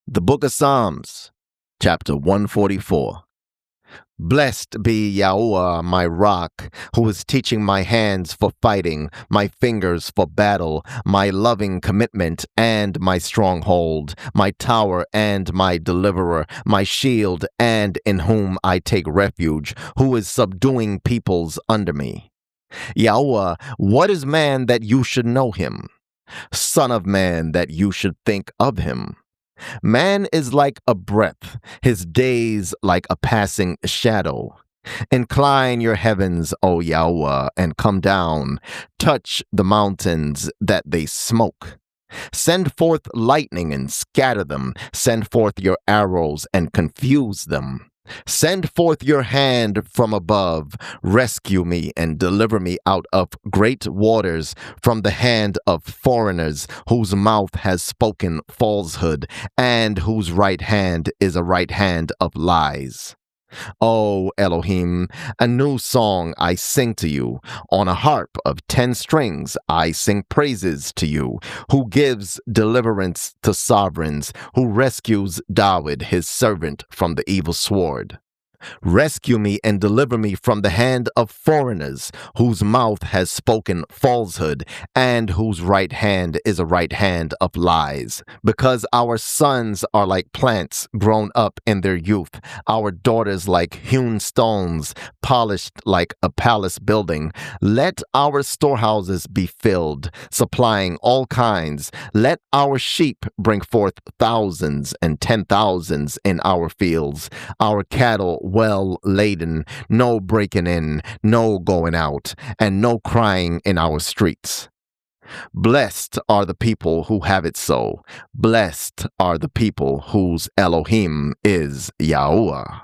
The Book of Psalms, chapter 144. Blessed be YAHUAH, my rock, who is teaching my hands for fighting, my fingers for battle, my loving commitment and my stronghold, my tower and my deliverer, my shield and in whom I take refuge, who is subduing peoples under me. YAHUAH, what is man that you should know him? Son of man that you should think of him? Man is like a breath, his days like a passing shadow. Incline your heavens, O YAHUAH, and come down. Touch the mountains that they smoke. Send forth lightning and scatter them. Send forth your arrows and confuse them. Send forth your hand from above. Rescue me and deliver me out of great waters, from the hand of foreigners whose mouth has spoken falsehood and whose right hand is a right hand of lies. O Elohim, a new song I sing to you. On a harp of 10 strings I sing praises to you, who gives deliverance to sovereigns, who rescues Dawid, his servant, from the evil sword. Rescue me and deliver me from the hand of foreigners, whose mouth has spoken falsehood, and whose right hand is a right hand of lies. Because our sons are like plants grown up in their youth, our daughters like hewn stones, polished like a palace building. Let our storehouses be filled, supplying all kinds. Let our sheep bring forth thousands and 10,000s in our fields, our cattle well laden, no breaking in, no going out, and no crying in our streets. Blessed are the people who have it so. Blessed are the people whose Elohim is YAHUAH.